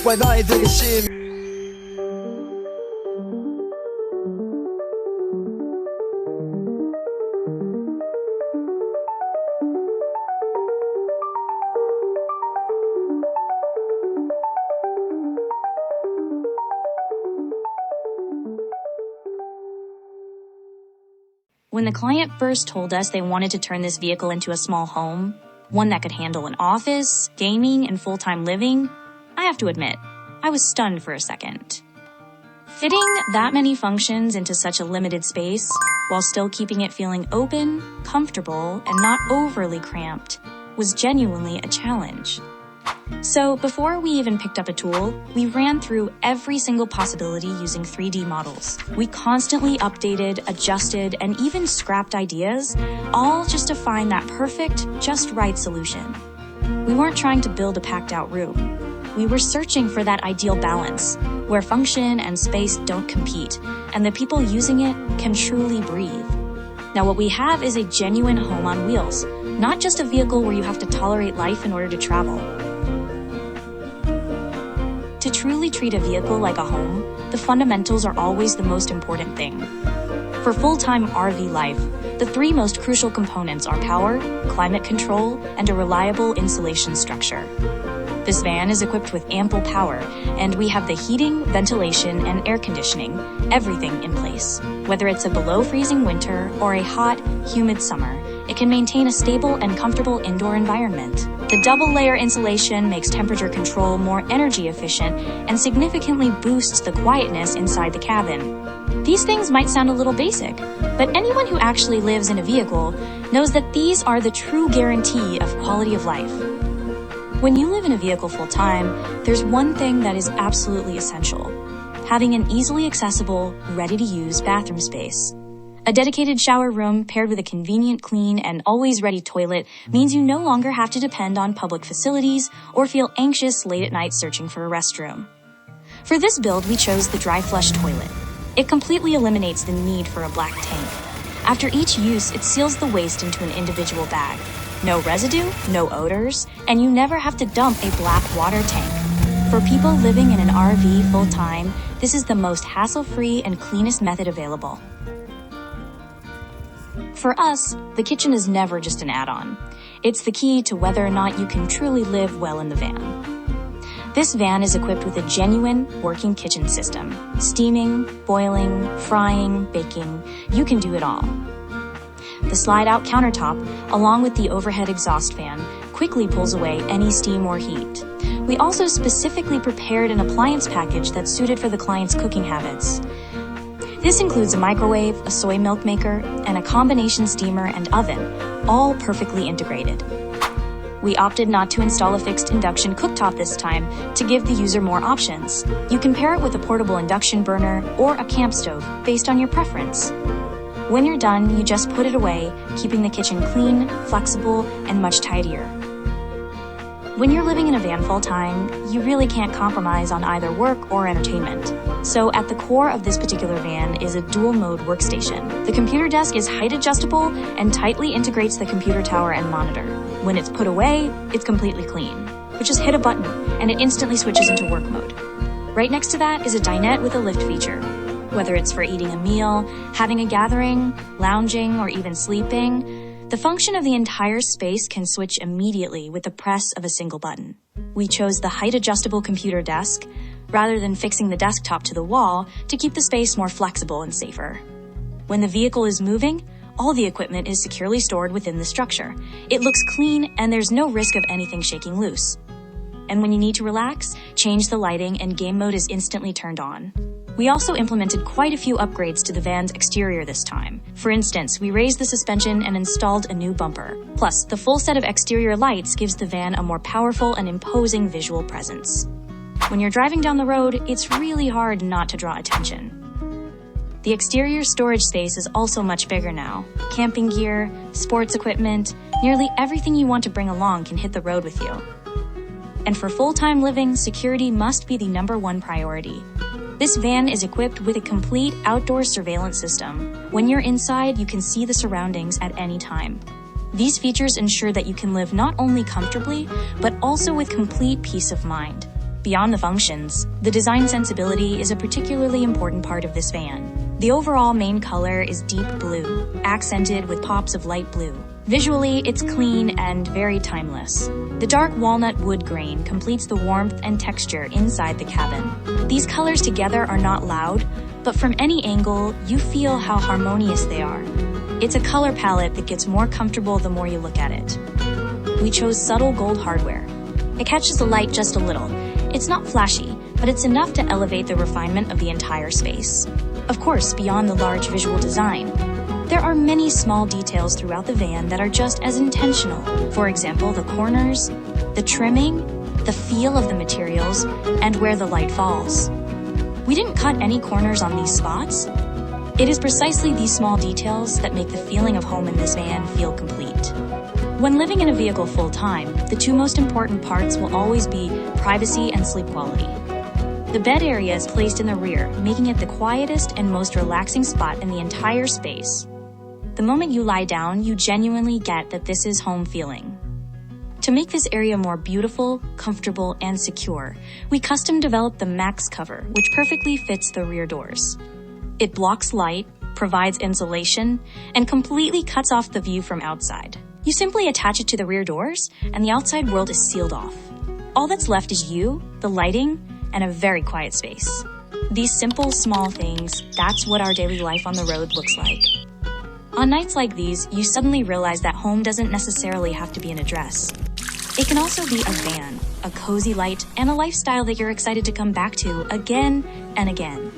twilight edition. When the client first told us they wanted to turn this vehicle into a small home, one that could handle an office, gaming, and full-time living, I have to admit, I was stunned for a second. Fitting that many functions into such a limited space, while still keeping it feeling open, comfortable, and not overly cramped, was genuinely a challenge. So before we even picked up a tool, we ran through every single possibility using 3D models. We constantly updated, adjusted, and even scrapped ideas, all just to find that perfect, just right solution. We weren't trying to build a packed-out room. We were searching for that ideal balance, where function and space don't compete, and the people using it can truly breathe. Now what we have is a genuine home on wheels, not just a vehicle where you have to tolerate life in order to travel. To truly treat a vehicle like a home, the fundamentals are always the most important thing. For full-time RV life, the three most crucial components are power, climate control, and a reliable insulation structure. This van is equipped with ample power, and we have the heating, ventilation, and air conditioning, everything in place. Whether it's a below-freezing winter or a hot, humid summer, it can maintain a stable and comfortable indoor environment. The double-layer insulation makes temperature control more energy efficient and significantly boosts the quietness inside the cabin. These things might sound a little basic, but anyone who actually lives in a vehicle knows that these are the true guarantee of quality of life. When you live in a vehicle full-time, there's one thing that is absolutely essential: having an easily accessible, ready-to-use bathroom space. A dedicated shower room paired with a convenient, clean, and always-ready toilet means you no longer have to depend on public facilities or feel anxious late at night searching for a restroom. For this build, we chose the dry flush toilet. It completely eliminates the need for a black tank. After each use, it seals the waste into an individual bag. No residue, no odors, and you never have to dump a black water tank. For people living in an RV full-time, this is the most hassle-free and cleanest method available. For us, the kitchen is never just an add-on. It's the key to whether or not you can truly live well in the van. This van is equipped with a genuine working kitchen system. Steaming, boiling, frying, baking, you can do it all. The slide-out countertop, along with the overhead exhaust fan, quickly pulls away any steam or heat. We also specifically prepared an appliance package that's suited for the client's cooking habits. This includes a microwave, a soy milk maker, and a combination steamer and oven, all perfectly integrated. We opted not to install a fixed induction cooktop this time to give the user more options. You can pair it with a portable induction burner or a camp stove based on your preference. When you're done, you just put it away, keeping the kitchen clean, flexible, and much tidier. When you're living in a van full-time, you really can't compromise on either work or entertainment. So at the core of this particular van is a dual-mode workstation. The computer desk is height adjustable and tightly integrates the computer tower and monitor. When it's put away, it's completely clean. You just hit a button and it instantly switches into work mode. Right next to that is a dinette with a lift feature. Whether it's for eating a meal, having a gathering, lounging, or even sleeping, the function of the entire space can switch immediately with the press of a single button. We chose the height-adjustable computer desk, rather than fixing the desktop to the wall, to keep the space more flexible and safer. When the vehicle is moving, all the equipment is securely stored within the structure. It looks clean, and there's no risk of anything shaking loose. And when you need to relax, change the lighting and game mode is instantly turned on. We also implemented quite a few upgrades to the van's exterior this time. For instance, we raised the suspension and installed a new bumper. Plus, the full set of exterior lights gives the van a more powerful and imposing visual presence. When you're driving down the road, it's really hard not to draw attention. The exterior storage space is also much bigger now. Camping gear, sports equipment, nearly everything you want to bring along can hit the road with you. And for full-time living, security must be the #1 priority. This van is equipped with a complete outdoor surveillance system. When you're inside, you can see the surroundings at any time. These features ensure that you can live not only comfortably, but also with complete peace of mind. Beyond the functions, the design sensibility is a particularly important part of this van. The overall main color is deep blue, accented with pops of light blue. Visually, it's clean and very timeless. The dark walnut wood grain completes the warmth and texture inside the cabin. These colors together are not loud, but from any angle, you feel how harmonious they are. It's a color palette that gets more comfortable the more you look at it. We chose subtle gold hardware. It catches the light just a little. It's not flashy, but it's enough to elevate the refinement of the entire space. Of course, beyond the large visual design, there are many small details throughout the van that are just as intentional. For example, the corners, the trimming, the feel of the materials, and where the light falls. We didn't cut any corners on these spots. It is precisely these small details that make the feeling of home in this van feel complete. When living in a vehicle full-time, the two most important parts will always be privacy and sleep quality. The bed area is placed in the rear, making it the quietest and most relaxing spot in the entire space. The moment you lie down, you genuinely get that this is home feeling. To make this area more beautiful, comfortable, and secure, we custom developed the Max cover, which perfectly fits the rear doors. It blocks light, provides insulation, and completely cuts off the view from outside. You simply attach it to the rear doors, and the outside world is sealed off. All that's left is you, the lighting, and a very quiet space. These simple, small things, that's what our daily life on the road looks like. On nights like these, you suddenly realize that home doesn't necessarily have to be an address. It can also be a van, a cozy light, and a lifestyle that you're excited to come back to again and again.